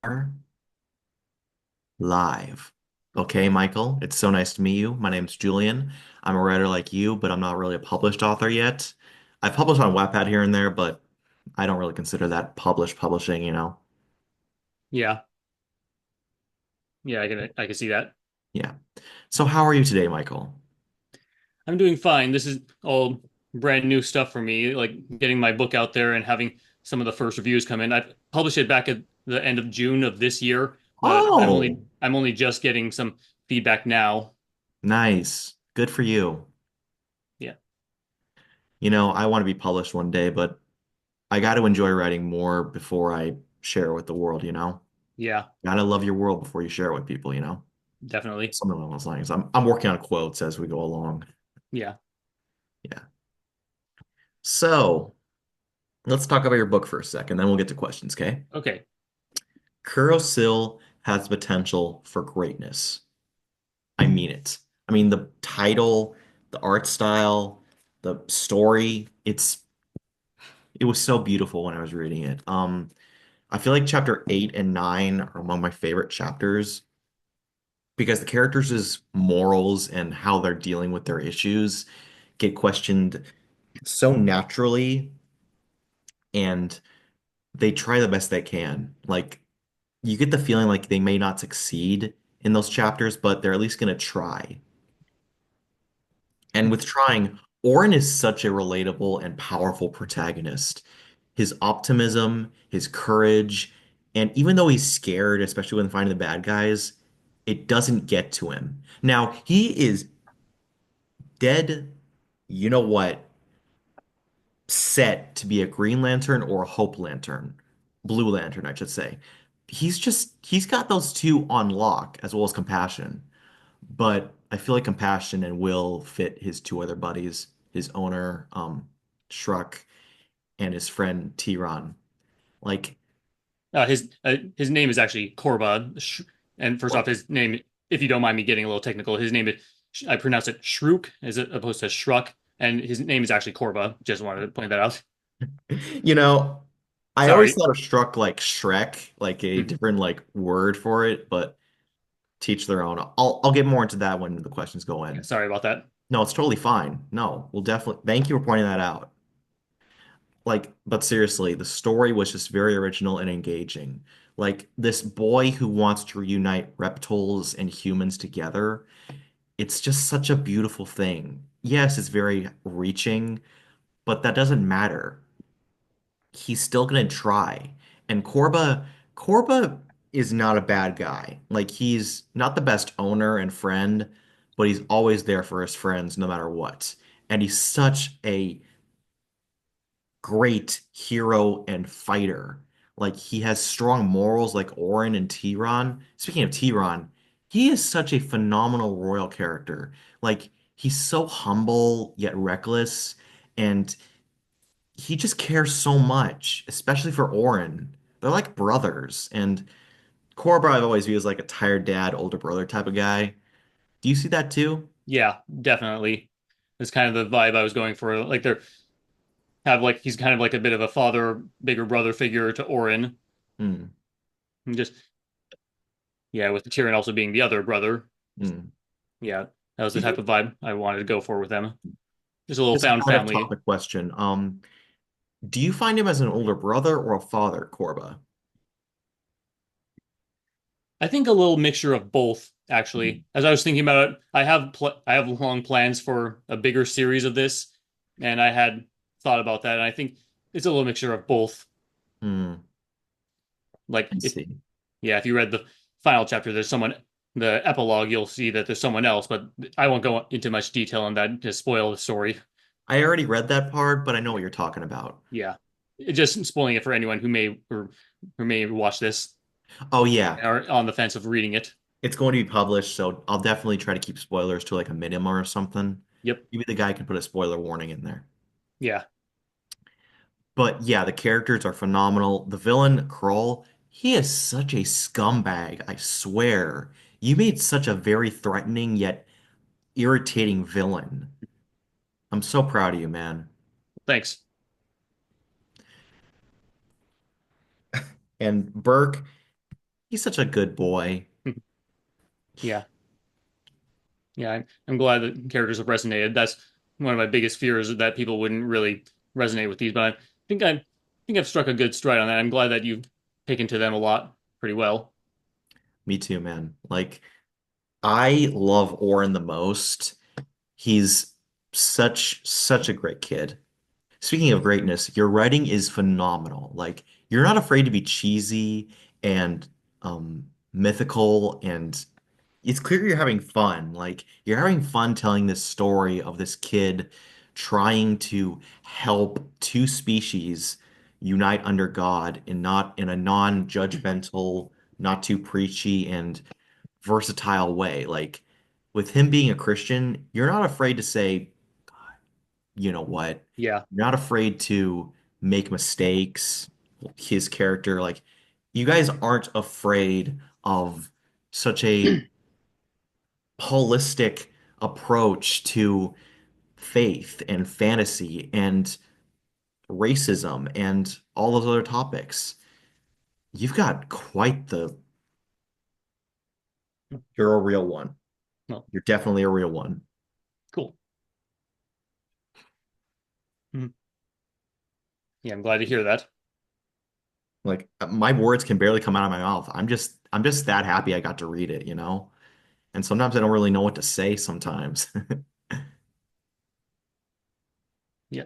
Are live. Okay, Michael, it's so nice to meet you. My name's Julian. I'm a writer like you, but I'm not really a published author yet. I've published on Wattpad here and there, but I don't really consider that publishing. Yeah, yeah, I can see that. Yeah. So how are you today, Michael? I'm doing fine. This is all brand new stuff for me, like getting my book out there and having some of the first reviews come in. I published it back at the end of June of this year, but I'm only Oh, I'm only just getting some feedback now. nice. Good for you. Yeah. I want to be published one day, but I got to enjoy writing more before I share it with the world. Yeah, Gotta love your world before you share it with people. definitely. Something along those lines. I'm working on quotes as we go along. Yeah. Yeah. So let's talk about your book for a second, then we'll get to questions, okay? Okay. Kuro-Sil has potential for greatness. I mean it. I mean the title, the art style, the story, it was so beautiful when I was reading it. I feel like chapter 8 and 9 are among my favorite chapters because the characters' morals and how they're dealing with their issues get questioned so naturally, and they try the best they can. Like, you get the feeling like they may not succeed in those chapters, but they're at least going to try. And with trying, Orin is such a relatable and powerful protagonist. His optimism, his courage, and even though he's scared, especially when finding the bad guys, it doesn't get to him. Now, he is dead, you know what, set to be a Green Lantern or a Hope Lantern, Blue Lantern, I should say. He's got those two on lock as well as Compassion. But I feel like Compassion and Will fit his two other buddies, his owner, Shruck, and his friend Tiran. Like, His name is actually Korba, and first off, his name, if you don't mind me getting a little technical, his name is I pronounce it Shrook as opposed to Shruck, and his name is actually Korba. Just wanted to point that out. you know, I always Sorry. thought of Shruck like Shrek, like a Mhm. different like word for it, but teach their own. I'll get more into that when the questions go Yeah, in. sorry about that. No, it's totally fine. No, we'll definitely thank you for pointing that out. Like, but seriously, the story was just very original and engaging. Like this boy who wants to reunite reptiles and humans together. It's just such a beautiful thing. Yes, it's very reaching, but that doesn't matter. He's still gonna try. And Korba is not a bad guy. Like he's not the best owner and friend, but he's always there for his friends no matter what. And he's such a great hero and fighter. Like he has strong morals like Orin and Tiran. Speaking of Tiran, he is such a phenomenal royal character. Like he's so humble yet reckless, and he just cares so much, especially for Orin. They're like brothers, and Korra I've always viewed as like a tired dad, older brother type of guy. Do you see that too? Yeah, definitely. That's kind of the vibe I was going for. Like they're have like he's kind of like a bit of a father, bigger brother figure to Orin. Hmm. And just yeah, with the Tyrion also being the other brother. Hmm. Yeah, that was Do the you type think of vibe I wanted to go for with them. Just a little this is found kind of family. topic question? Do you find him as an older brother or a father, Korba? I think a little mixture of both, actually. As I was thinking about it, I have long plans for a bigger series of this, and I had thought about that, and I think it's a little mixture of both. Hmm. Like I if see. yeah, if you read the final chapter, there's someone the epilogue, you'll see that there's someone else, but I won't go into much detail on that to spoil the story. I already read that part, but I know what you're talking about. Yeah. It just spoiling it for anyone who may watch this Oh yeah, or on the fence of reading it. it's going to be published, so I'll definitely try to keep spoilers to like a minimum or something. Yep. Maybe the guy can put a spoiler warning in there. Yeah. But yeah, the characters are phenomenal. The villain, Kroll, he is such a scumbag, I swear. You made such a very threatening yet irritating villain. I'm so proud of you, man. Thanks. And Burke, He's such a good boy. Yeah, yeah. I'm glad that characters have resonated. That's one of my biggest fears is that people wouldn't really resonate with these, but I think I've struck a good stride on that. I'm glad that you've taken to them a lot pretty well. Me too, man. Like, I love Orin the most. He's such a great kid. Speaking of greatness, your writing is phenomenal. Like, you're not afraid to be cheesy and mythical, and it's clear you're having fun. Like, you're having fun telling this story of this kid trying to help two species unite under God and not in a non-judgmental, not too preachy and versatile way. Like, with him being a Christian, you're not afraid to say, you know what, Yeah. not afraid to make mistakes. His character, like, you guys aren't afraid of such a holistic approach to faith and fantasy and racism and all those other topics. You've got quite the, you're a real one. Well, You're definitely a real one. cool. Mhm. Yeah, I'm glad to hear that. Like, my words can barely come out of my mouth. I'm just that happy I got to read it, you know? And sometimes I don't really know what to say sometimes. Yeah.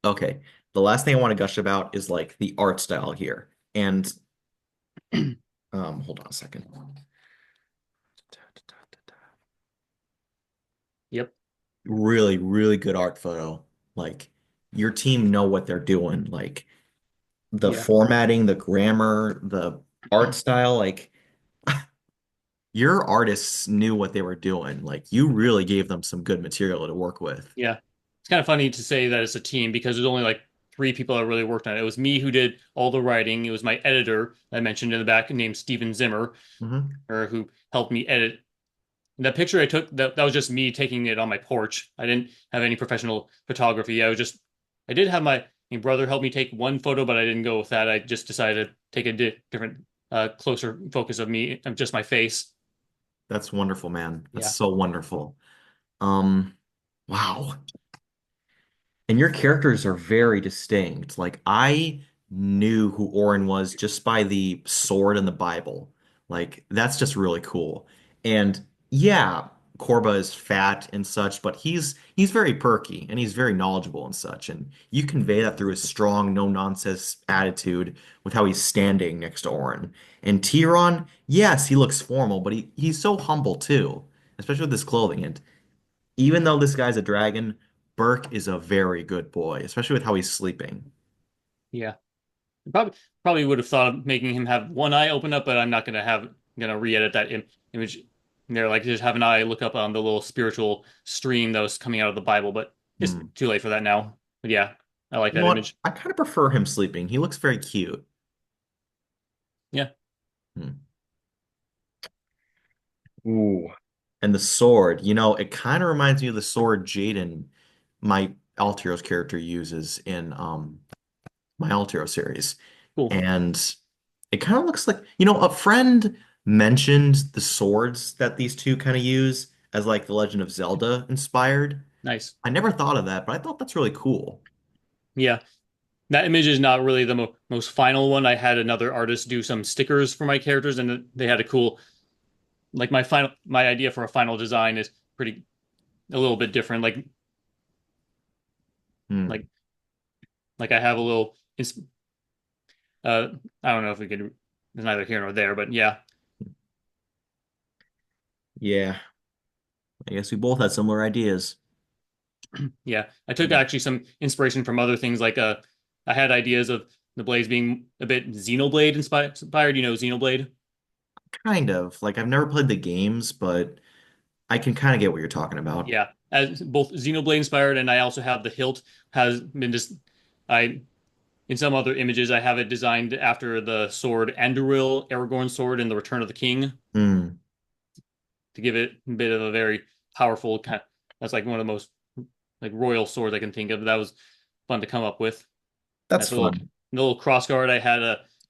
Okay. The last thing I want to gush about is like the art style here. And hold on a second. Yep. Really, really good art photo. Like, your team know what they're doing. Like, the Yeah. formatting, the grammar, the art style, like, your artists knew what they were doing. Like, you really gave them some good material to work with. Yeah. It's kind of funny to say that it's a team because there's only like three people that really worked on it. It was me who did all the writing. It was my editor I mentioned in the back named Steven Zimmer, Hmm. or who helped me edit. And that picture I took, that was just me taking it on my porch. I didn't have any professional photography. I did have my brother help me take one photo, but I didn't go with that. I just decided to take a different, closer focus of me, of just my face. That's wonderful, man. That's Yeah. so wonderful. Um, wow. And your characters are very distinct. Like, I knew who Orin was just by the sword in the Bible. Like, that's just really cool. And yeah, Korba is fat and such, but he's very perky and he's very knowledgeable and such. And you convey that through his strong, no-nonsense attitude with how he's standing next to Orin. And Tyron, yes, he looks formal, but he's so humble too, especially with his clothing. And even though this guy's a dragon, Burke is a very good boy, especially with how he's sleeping. Yeah. Probably would have thought of making him have one eye open up, but I'm not gonna re-edit that image. There, like just have an eye look up on the little spiritual stream that was coming out of the Bible, but it's Hmm. too late for that now. But yeah, I like You know that what? image. I kind of prefer him sleeping. He looks very cute. Yeah, Hmm. Ooh. And the sword, it kind of reminds me of the sword Jaden, my Alteros character, uses in my Altero series. cool, And it kind of looks like, a friend mentioned the swords that these two kind of use as like the Legend of Zelda inspired. nice. I never thought of that, but I thought that's really cool. Yeah, that image is not really the most final one. I had another artist do some stickers for my characters, and they had a cool like my idea for a final design is pretty a little bit different. Hmm. Like like I have a little. Uh, I don't know if we could. It's neither here nor there, but yeah. Yeah, I guess we both had similar ideas. Yeah, I took actually some inspiration from other things. I had ideas of the blades being a bit Xenoblade inspired. You know, Xenoblade. Kind of. Like, I've never played the games, but I can kind of get what you're talking about. Yeah, as both Xenoblade inspired, and I also have the hilt has been just. I in some other images I have it designed after the sword Anduril, Aragorn's sword in the Return of the King Hmm. to give it a bit of a very powerful kind. That's like one of the most like royal swords I can think of. That was fun to come up with. That's That's fun. the little cross guard I had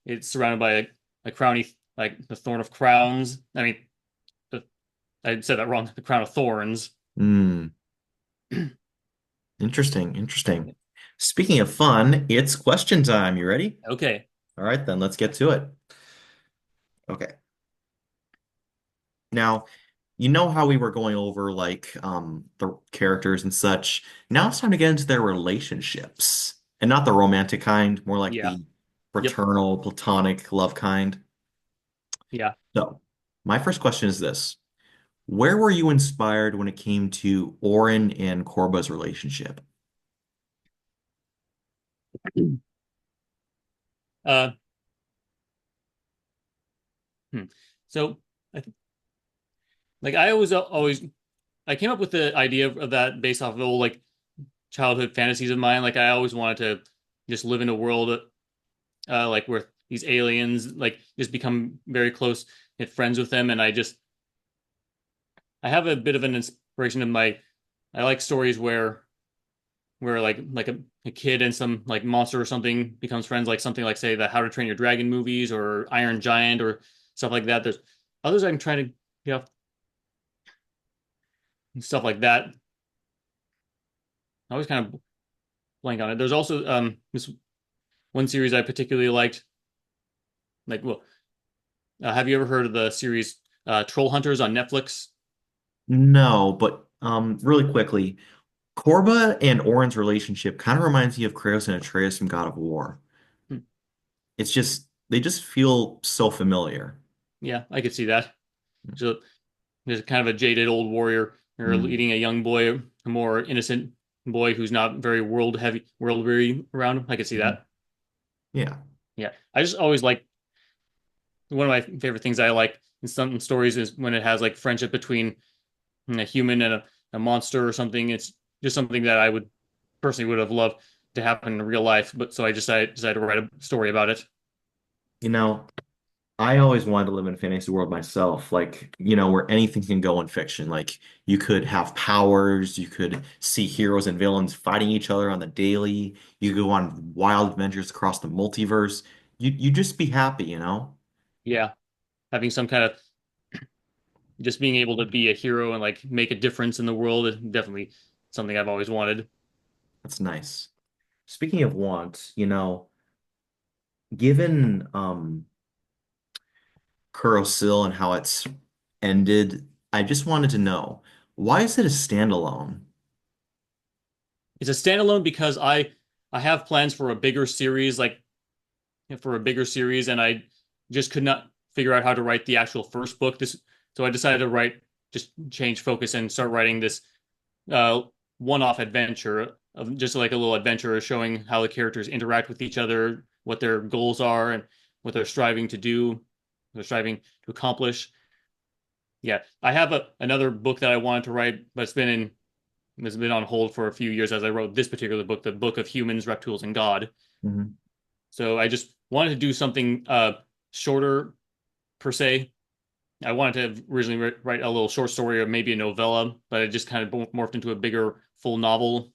It's surrounded by a crowny, like the thorn of crowns. I mean, the, I said that wrong. The crown of thorns. Hmm. Interesting. Interesting. Speaking of fun, it's question time. You ready? Okay. All right, then let's get to it. Okay. Now, you know how we were going over like the characters and such. Now it's time to get into their relationships. And not the romantic kind, more like Yeah. the Yep. fraternal, platonic love kind. Yeah. So, my first question is this. Where were you inspired when it came to Orin and Korba's relationship? Uh, hmm. So, I, like I always I came up with the idea of that based off of old like childhood fantasies of mine. Like I always wanted to just live in a world like where these aliens like just become very close and friends with them, and I have a bit of an inspiration of my I like stories where like a kid and some like monster or something becomes friends, like something like say the How to Train Your Dragon movies or Iron Giant or stuff like that. There's others I'm trying to get off stuff like that. I always kind of blank on it. There's also this one series I particularly liked. Like, well, have you ever heard of the series Troll Hunters on Netflix? No, but really quickly, Korba and Orin's relationship kind of reminds me of Kratos and Atreus from God of War. Hmm. It's just they just feel so familiar. Yeah, I could see that. So there's kind of a jaded old warrior or Mm, leading a young boy, a more innocent boy who's not very world weary around him. I could see mhm. that. Yeah. Yeah, I just always like one of my favorite things I like in some stories is when it has like friendship between a human and a monster or something. It's just something that I would personally would have loved to happen in real life, but so I decided to write a story about it. You know, I always wanted to live in a fantasy world myself, like, where anything can go in fiction. Like, you could have powers, you could see heroes and villains fighting each other on the daily, you could go on wild adventures across the multiverse. You just be happy, you know? Yeah, having some kind of just being able to be a hero and like make a difference in the world is definitely something I've always wanted. That's nice. Speaking of want, given Kuro-Sil and how it's ended, I just wanted to know, why is it a standalone? It's a standalone because I have plans for a bigger series, and I just could not figure out how to write the actual first book. So I decided to just change focus and start writing this uh, one-off adventure of just like a little adventure showing how the characters interact with each other, what their goals are, and what they're striving to do, what they're striving to accomplish. Yeah, I have another book that I wanted to write, but it's been on hold for a few years as I wrote this particular book, the Book of Humans, Reptiles, and God. Mhm. So I just wanted to do something shorter per se. I wanted to originally write a little short story or maybe a novella, but it just kind of morphed into a bigger full novel.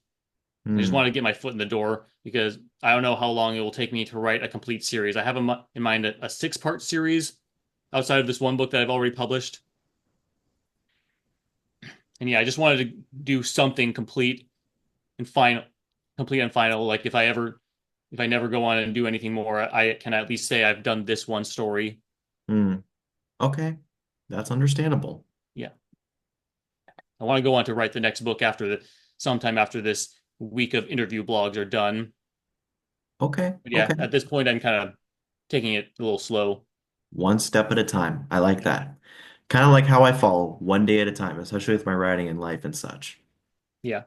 I just Hmm. wanted to get my foot in the door because I don't know how long it will take me to write a complete series. I have in mind a six-part series outside of this one book that I've already published. And yeah, I just wanted to do something and final, complete and final. Like if I never go on and do anything more, I can at least say I've done this one story. Hmm. Okay. That's understandable. Yeah. I want to go on to write the next book sometime after this week of interview blogs are done. Okay. But yeah, Okay. at this point, I'm kind of taking it a little slow. One step at a time. I like that. Kind of like how I fall one day at a time, especially with my writing and life and such. Yeah.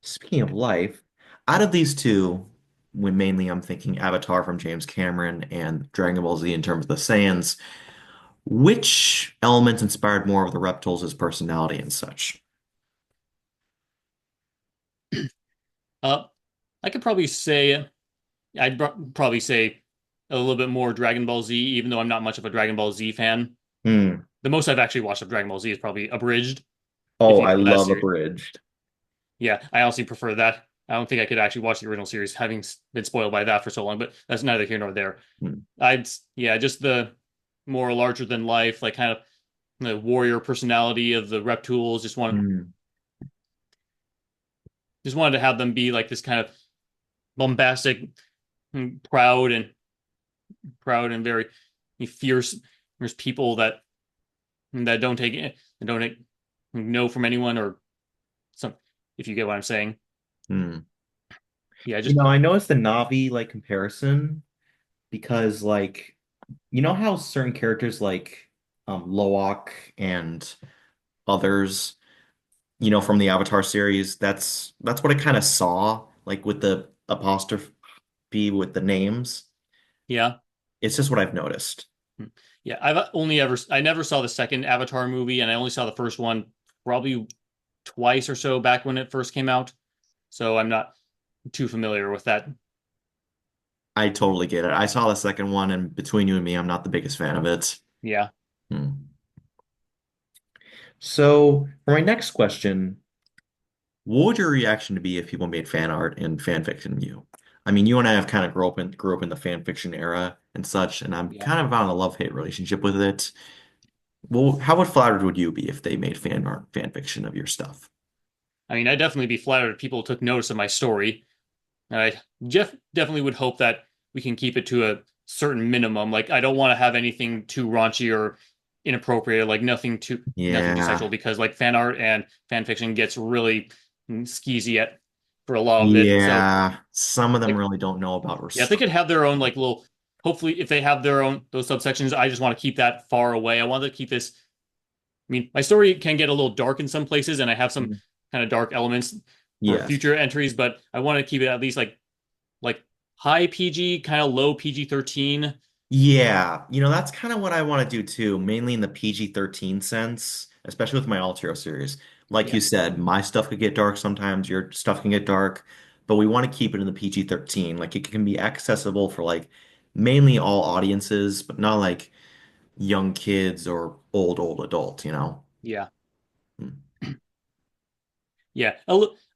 Speaking of life, out of these two, when mainly I'm thinking Avatar from James Cameron and Dragon Ball Z in terms of the Saiyans, which elements inspired more of the Reptiles' personality and such? Uh, I could probably say probably say a little bit more Dragon Ball Z, even though I'm not much of a Dragon Ball Z fan. Hmm. The most I've actually watched of Dragon Ball Z is probably abridged, if Oh, you I know that love series. Abridged. Yeah, I honestly prefer that. I don't think I could actually watch the original series, having been spoiled by that for so long. But that's neither here nor there. Hmm. I'd yeah, just the more larger than life, like kind of the warrior personality of the Reptools. Hmm. Just wanted to have them be like this kind of bombastic, proud and very fierce. There's people that don't take no from anyone or some. If you get what I'm saying, Hmm. yeah, just I noticed the Navi like comparison because like how certain characters like Loak and others, from the Avatar series, that's what I kind of saw, like with the apostrophe with the names. yeah. It's just what I've noticed. Yeah, I never saw the second Avatar movie, and I only saw the first one probably twice or so back when it first came out. So I'm not too familiar with that. I totally get it. I saw the second one, and between you and me, I'm not the biggest fan of it. Yeah. Hmm. So, for my next question, what would your reaction to be if people made fan art and fan fiction of you? I mean, you and I have kind of grew up in the fan fiction era and such, and I'm Yeah. kind of on a love-hate relationship with it. Well, how would flattered would you be if they made fan art, fan fiction of your stuff? I mean, I'd definitely be flattered if people took notice of my story. And Jeff definitely would hope that we can keep it to a certain minimum. Like, I don't want to have anything too raunchy or inappropriate, like nothing too sexual, Yeah. because like fan art and fan fiction gets really skeezy at for a lot of it. So Yeah. Some of them like really don't know about yeah, if they restraint. could have their own like little, hopefully, if they have their own those subsections, I just want to keep that far away. I want to keep this. I mean, my story can get a little dark in some places, and I have some kind of dark elements for Yes. future entries, but I want to keep it at least like high PG, kind of low PG-13. Yeah, that's kind of what I want to do too, mainly in the PG-13 sense, especially with my Altero series. Like you Yeah, said, my stuff could get dark sometimes, your stuff can get dark, but we want to keep it in the PG-13. Like it can be accessible for like mainly all audiences, but not like young kids or old adult. yeah, Hmm. yeah.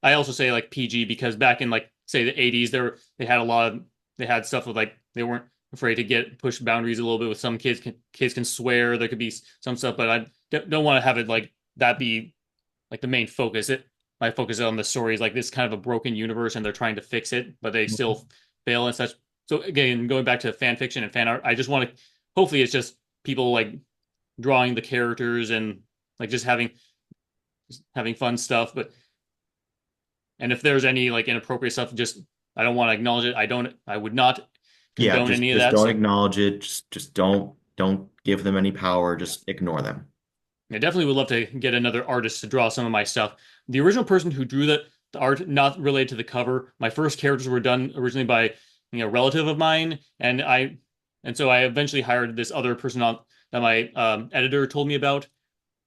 I also say like PG because back in like say the 80s, they had a lot of they had stuff with like they weren't afraid to get push boundaries a little bit with some kids can swear. There could be some stuff, but I don't want to have it like that be like the main focus. It My focus on the story is like this kind of a broken universe, and they're trying to fix it, but they still fail and such. So again, going back to fan fiction and fan art, I just want to. Hopefully, it's just people like drawing the characters and like just having fun stuff. But and if there's any like inappropriate stuff, just I don't want to acknowledge it. I would not Yeah, condone just any of just that. don't So acknowledge it. Just don't give them any power. yeah. Just ignore them. I definitely would love to get another artist to draw some of my stuff. The original person who drew the art, not related to the cover, my first characters were done originally by a relative of mine, and so I eventually hired this other person on that my editor told me about,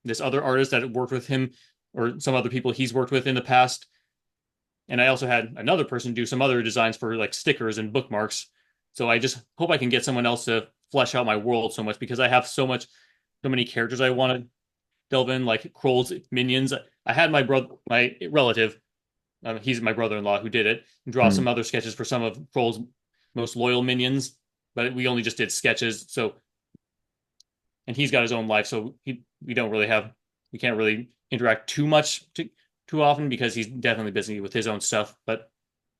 this other artist that worked with him or some other people he's worked with in the past. And I also had another person do some other designs for like stickers and bookmarks. So I just hope I can get someone else to flesh out my world so much because I have so many characters I want to delve in, like Kroll's minions. I had my relative, he's my brother-in-law who did it, draw Hmm. some other sketches for some of Kroll's most loyal minions, but we only just did sketches. So, and he's got his own life, so we don't really have, we can't really interact too often because he's definitely busy with his own stuff. But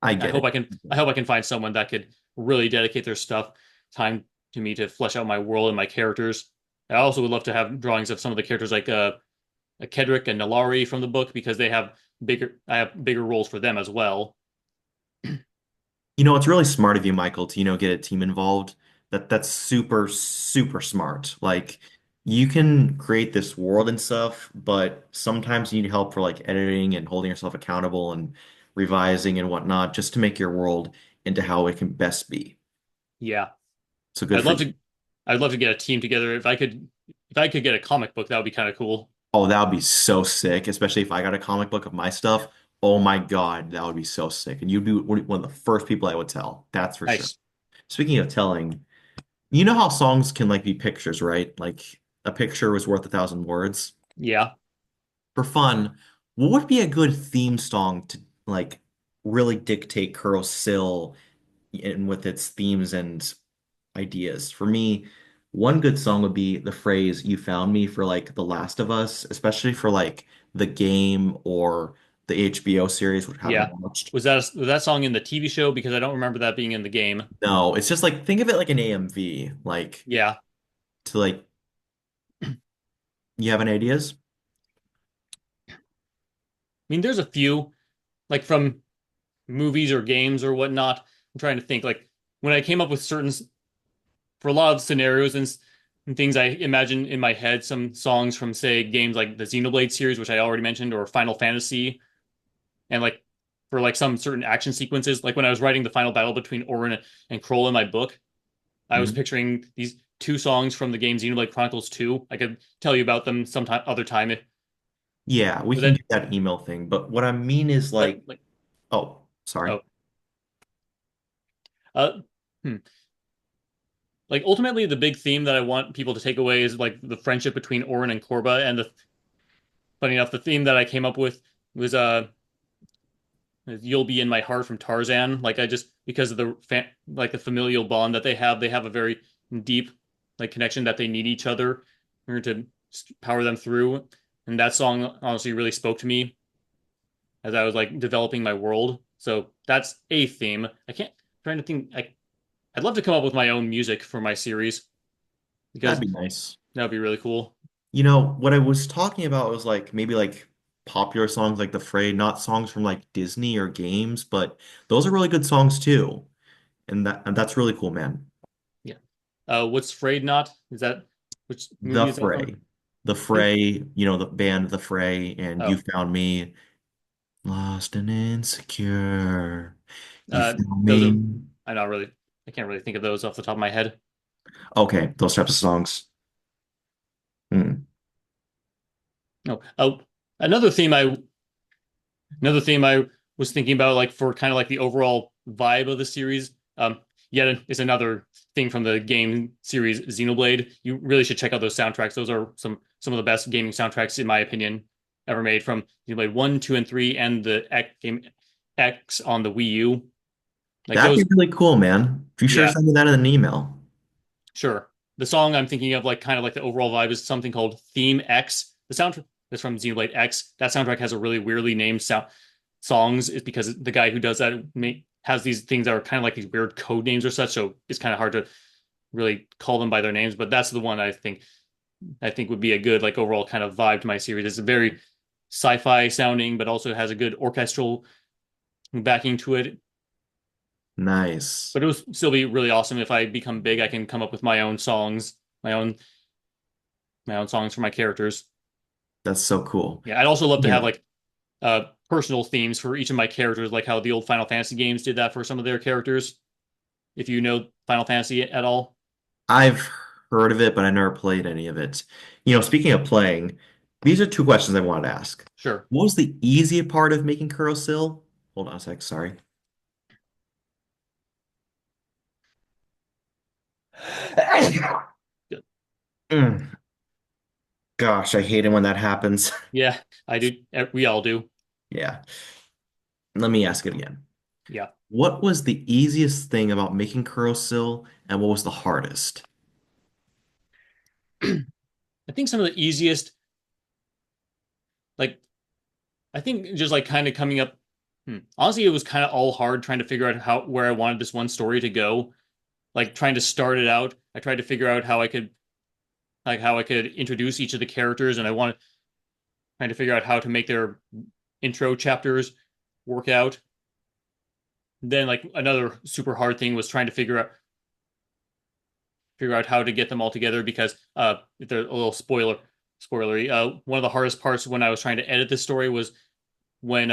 I get it. I hope I can find someone that could really dedicate their stuff time to me to flesh out my world and my characters. I also would love to have drawings of some of the characters like Kedrick and Nalari from the book because I have bigger roles for them as well. It's really smart of you, Michael, to, get a team involved. That's super, super smart. Like you can create this world and stuff, but sometimes you need help for like editing and holding yourself accountable and revising and whatnot, just to make your world into how it can best be. Yeah. So good I'd for love you. to I'd love to get a team together if I could get a comic book that would be kind of cool. Oh, that would be so sick, especially if I got a comic book of my stuff. Oh my God, that would be so sick. And you'd be one of the first people I would tell. That's for sure. Nice. Speaking of telling, you know how songs can like be pictures, right? Like a picture was worth 1,000 words. Yeah. For fun, what would be a good theme song to like? really dictate Kuro-Sil and with its themes and ideas. For me, one good song would be the phrase "You found me" for like The Last of Us, especially for like the game or the HBO series, which I haven't Yeah. watched. Was that song in the TV show? Because I don't remember that being in the game. No, it's just like think of it like an AMV, like Yeah. to like you have any ideas? I mean, there's a few like from movies or games or whatnot. I'm trying to think like when I came up with certain for a lot of scenarios and things I imagine in my head, some songs from say games like the Xenoblade series, which I already mentioned, or Final Fantasy, and like for like some certain action sequences, like when I was writing the final battle between Orin and Kroll in my book, I was Mhm. picturing these two songs from the game Xenoblade Chronicles 2. I could tell you about them sometime other time. Yeah, we But can then do that email thing, but what I mean is like, like oh, sorry. oh uh hmm. Like ultimately the big theme that I want people to take away is like the friendship between Orin and Korba, and the funny enough the theme that I came up with was "You'll Be in My Heart" from Tarzan. Like I just because of the like the familial bond that they have a very deep like connection that they need each other in order to power them through. And that song honestly really spoke to me as I was like developing my world. So that's a theme. I can't I'm trying to think. I'd love to come up with my own music for my series That'd because be nice. that would be really cool. You know, what I was talking about was like maybe like popular songs like The Fray, not songs from like Disney or games, but those are really good songs too. And that's really cool, man. Yeah. What's Frayed Not? Is that which The movie is that from? Fray. The I think. Fray, you know, the band The Fray and You Oh, Found Me. Lost and insecure. You found those are. me. I not really. I can't really think of those off the top of my head. Okay, those types of songs. Hmm. No. Oh, another theme I another theme I was thinking about, like for kind of like the overall vibe of the series. Yet it's another thing from the game series Xenoblade. You really should check out those soundtracks. Those are some of the best gaming soundtracks in my opinion ever made from Xenoblade 1, 2, and 3, and the game X on the Wii U. Like That'd be those, really cool, man. Be sure to yeah, send me that in an email. sure. The song I'm thinking of, like kind of like the overall vibe, is something called Theme X. The soundtrack is from Xenoblade X. That soundtrack has a really weirdly named songs. Is because the guy who does that has these things that are kind of like these weird code names or such. So it's kind of hard to really call them by their names. But that's the one I think would be a good like overall kind of vibe to my series. It's a very sci-fi sounding, but also has a good orchestral backing to it. Nice. But it would still be really awesome if I become big. I can come up with my own songs, my own my own songs for my characters. That's so cool. Yeah, I'd also love to have Yeah. like personal themes for each of my characters, like how the old Final Fantasy games did that for some of their characters. If you know Final Fantasy at all, I've heard of it, but I never played any of it. You know, speaking of playing, these are two questions I wanted to ask. sure. What was the easy part of making Kuro-Sil? Hold on a sec, sorry. Good. Mm, gosh, I hate it when that happens. Yeah, I do. We all do. Yeah. Let me ask it again. Yeah. What was the easiest thing about making Kuro-Sil, and what was the hardest? I think some of the easiest, like, I think just like kind of coming up. Honestly, it was kind of all hard trying to figure out how where I wanted this one story to go. Like trying to start it out, I tried to figure out how I could introduce each of the characters, and I wanted trying to figure out how to make their intro chapters work out. Then like another super hard thing was trying to figure out how to get them all together because if they're a little spoilery, one of the hardest parts when I was trying to edit this story was when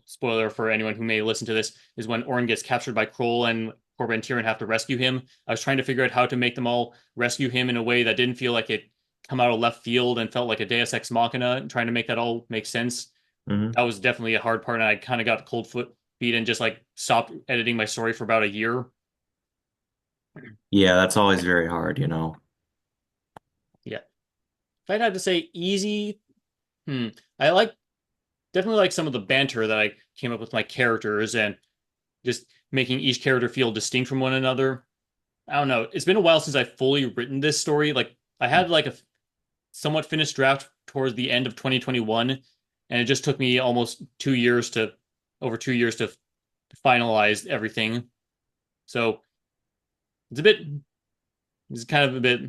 spoiler for anyone who may listen to this is when Orin gets captured by Kroll and Corbin and Tyrion have to rescue him. I was trying to figure out how to make them all rescue him in a way that didn't feel like it come out of left field and felt like a Deus Ex Machina, and trying to make that all make sense. Hmm. That was definitely a hard part, and I kind of got cold feet and just like stopped editing my story for about a year. Yeah, that's always very hard, you know. Yeah. If I'd have to say easy, hmm, I like definitely like some of the banter that I came up with my characters and just making each character feel distinct from one another. I don't know. It's been a while since I fully written this story. Like I had like a somewhat finished draft towards the end of 2021, and it just took me almost 2 years to over 2 years to finalize everything. So it's a bit, it's kind of a bit,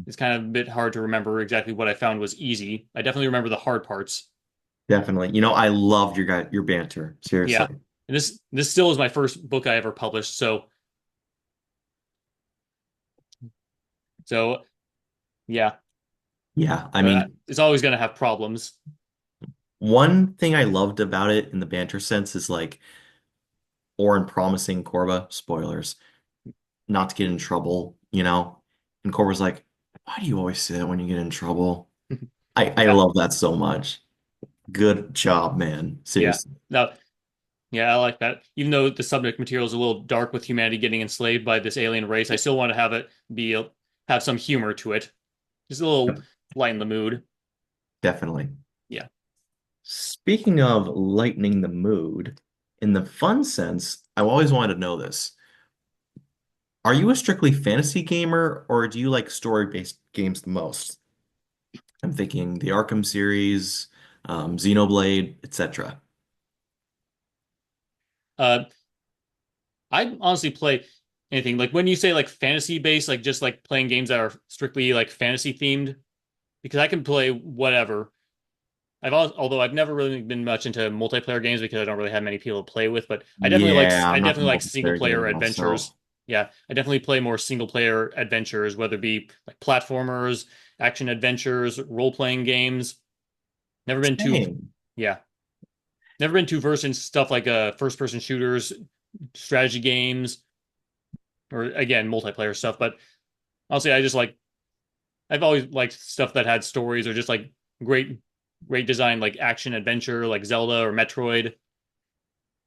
it's kind of a bit hard to remember exactly what I found was easy. I definitely remember the hard parts. Definitely. I loved your banter. Yeah, Seriously. and this still is my first book I ever published. So yeah, Yeah. I but mean, it's always going to have problems. one thing I loved about it in the banter sense is like Oren promising Korva, spoilers, not to get in trouble. And Korva's like, why do you always say that when you get in trouble? I Yeah, love that so much. Good job, man. yeah. Seriously. Now, yeah, I like that. Even though the subject material is a little dark with humanity getting enslaved by this alien race, I still want to have it be have some humor to it. Just a little Yep, lighten the mood. definitely. Yeah. Speaking of lightening the mood, in the fun sense, I always wanted to know this. Are you a strictly fantasy gamer or do you like story-based games the most? I'm thinking the Arkham series, Xenoblade, etc. Uh, I honestly play anything. Like when you say like fantasy based, like just like playing games that are strictly like fantasy themed, because I can play whatever. Although I've never really been much into multiplayer games because I don't really have many people to play with, but Yeah, I I'm not the definitely like single multiplayer player gamer myself. adventures. Yeah, I definitely play more single player adventures, whether it be like platformers, action adventures, role playing games. Never been too, Same. yeah, never been too versed in stuff like first person shooters, strategy games, or again multiplayer stuff. But honestly, I've always liked stuff that had stories or just like great great design like action adventure like Zelda or Metroid.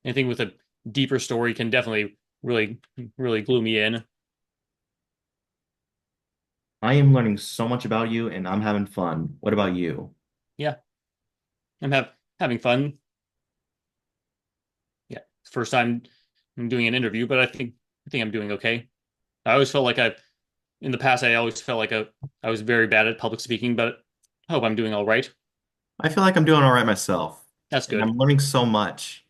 Anything with a deeper story can definitely really glue me in. I am learning so much about you and I'm having fun. What about you? Yeah, I'm having fun. Yeah, it's the first time I'm doing an interview, but I think I'm doing okay. I always felt like in the past I always felt like I was very bad at public speaking, but I hope I'm doing all right. I feel like I'm doing all right myself, That's and good. I'm learning so much.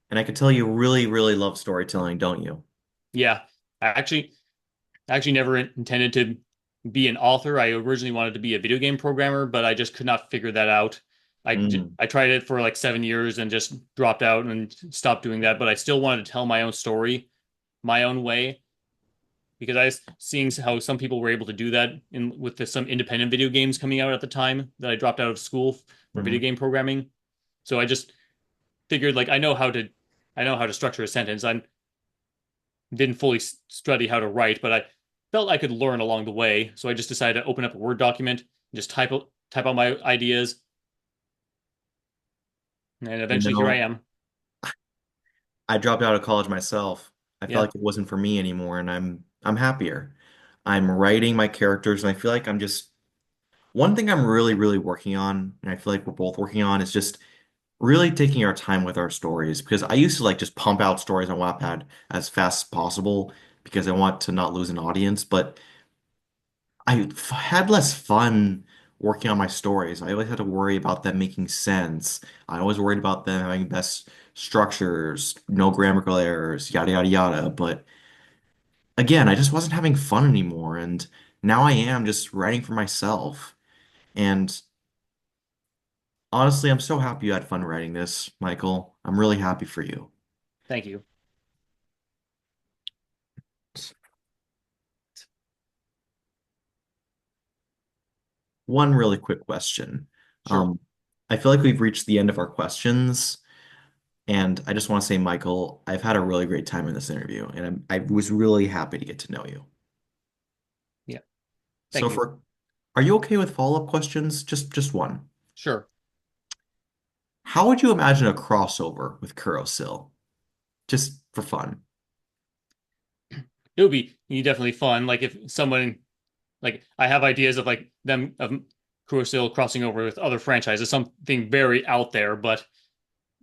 And I could tell you really, really love storytelling, don't you? Yeah, I actually never intended to be an author. I originally wanted to be a video game programmer, but I just could not figure that out. Mm. I tried it for like 7 years and just dropped out and stopped doing that. But I still wanted to tell my own story, my own way, because I was seeing how some people were able to do that in with some independent video games coming out at the time that I dropped out of school for video Mhm. game programming. So I just figured like I know how to structure a sentence. I didn't fully study how to write, but I felt I could learn along the way. So I just decided to open up a Word document, just type out my ideas, and You eventually here I know, am. I dropped out of college myself. I felt Yeah, like it wasn't for me anymore, and I'm happier. I'm writing my characters, and I feel like I'm just one thing I'm really, really working on, and I feel like we're both working on, is just really taking our time with our stories. Because I used to like just pump out stories on Wattpad as fast as possible because I want to not lose an audience, but had less fun working on my stories. I always had to worry about them making sense. I always worried about them having best structures, no grammatical errors, yada yada yada. But again, I just wasn't having fun anymore, and now I am just writing for myself. And honestly, I'm so happy you had fun writing this, Michael. I'm really happy for you. thank you. One really quick question. Sure. Um, I feel like we've reached the end of our questions. And I just want to say, Michael, I've had a really great time in this interview, and I was really happy to get to know you. Yeah, So thank you. are you okay with follow-up questions? Just one. Sure. How would you imagine a crossover with Kuro-Sil? Just for fun. It would be definitely fun. Like if someone like I have ideas of like them of Kuro-Sil crossing over with other franchises, something very out there, but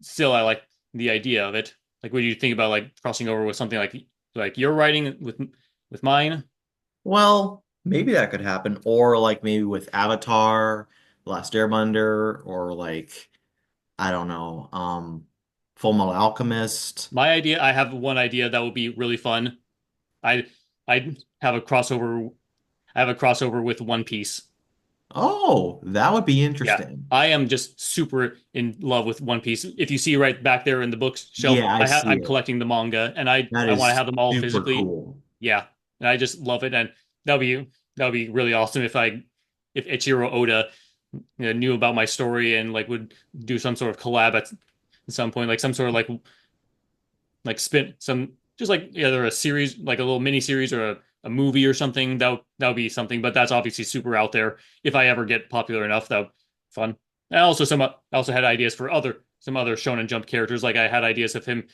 still I like the idea of it. Like, what do you think about like crossing over with something like your writing with mine? Well, maybe that could happen. Or like maybe with Avatar, The Last Airbender, or like I don't know, Full Metal Alchemist. My idea, I have one idea that would be really fun. I I have a crossover. I have a crossover with One Piece. Oh, that would be Yeah, interesting. I am just super in love with One Piece. If you see right back there in the bookshelf, Yeah, I see I'm it. collecting the manga, and That I want to is have them all super physically. cool. Yeah, and I just love it, and that would be really awesome if Ichiro Oda knew about my story and like would do some sort of collab at some point, like some sort of like spin some just like either a series like a little mini series or a movie or something that would be something, but that's obviously super out there. If I ever get popular enough, that would be fun. And also I also had ideas for other some other Shonen Jump characters. Like I had ideas of him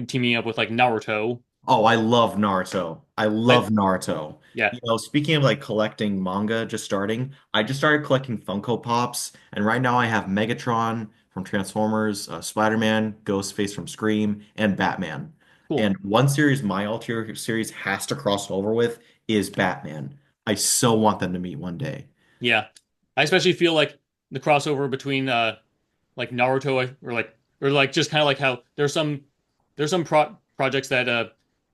teaming up with like Naruto. Oh, I love Naruto. I I love Naruto. Yeah, You know, speaking of like collecting manga, just starting, I just started collecting Funko Pops, and right now I have Megatron from Transformers, Spider-Man, Ghostface from Scream, and Batman. cool. And one series my ulterior series has to cross over with is Batman. I so want them to meet one day. Yeah. I especially feel like the crossover between like Naruto or like just kind of like how there's some projects that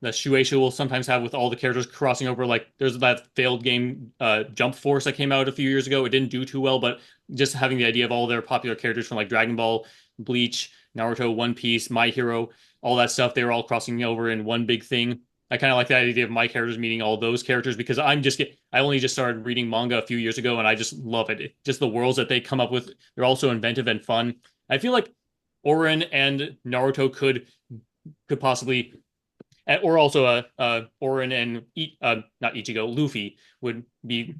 that Shueisha will sometimes have with all the characters crossing over. Like there's that failed game Jump Force that came out a few years ago. It didn't do too well, but just having the idea of all their popular characters from like Dragon Ball, Bleach, Naruto, One Piece, My Hero, all that stuff, they were all crossing over in one big thing. I kind of like that idea of my characters meeting all those characters because I only just started reading manga a few years ago and I just love it. Just the worlds that they come up with, they're also inventive and fun. I feel like Oren and Naruto could possibly, or also Oren and not Ichigo, Luffy would be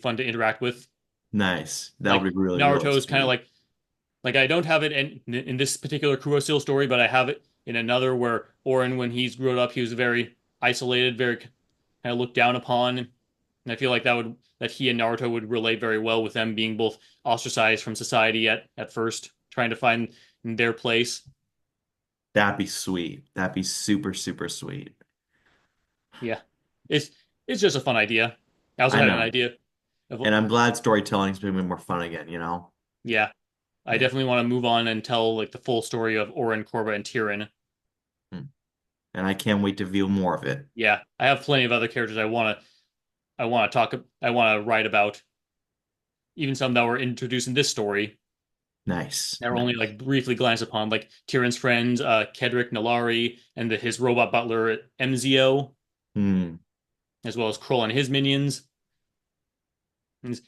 fun to interact with. Nice. That Like would be really, really Naruto is kind of sweet. like I don't have it in this particular Kuro-Sil story, but I have it in another where Oren, when he's grown up, he was very isolated, very kind of looked down upon. And I feel like that he and Naruto would relate very well with them being both ostracized from society at first, trying to find their place. That'd be sweet. That'd be super, super sweet. Yeah, it's it's just a fun idea. I also I had an know. idea of And I'm glad storytelling's becoming more fun again, you know? yeah. I Yeah. definitely want to move on and tell like the full story of Oren, Korba, and Tyrion. Hmm. And I can't wait to view more of it. Yeah, I have plenty of other characters I want to write about, even some that were introduced in this story Nice. that were only Nice. like briefly glanced upon, like Tyrion's friends, Kedrick, Nalari, and his robot butler Mzo, Hmm. as well as Kroll and his minions. And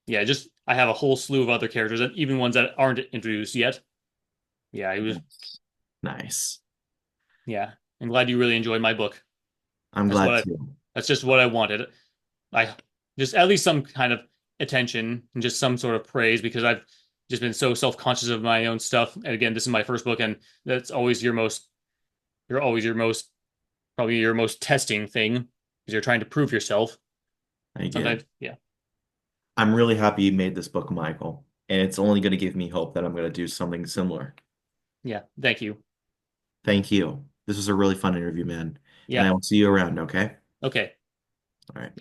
yeah, just I have a whole slew of other characters, and even ones that aren't introduced yet. Yeah, it was Nice. Nice. yeah. I'm glad you really enjoyed my book. I'm That's glad what I too. that's just what I wanted. I just at least some kind of attention and just some sort of praise because I've just been so self-conscious of my own stuff. And again, this is my first book, and that's always you're always your most probably your most testing thing because you're trying to prove yourself. I get it. Sometimes, yeah, I'm really happy you made this book, Michael. And it's only going to give me hope that I'm going to do something similar. yeah. Thank you. Thank you. This was a really fun interview, man. And Yeah. I will see you around, okay? Okay. All right.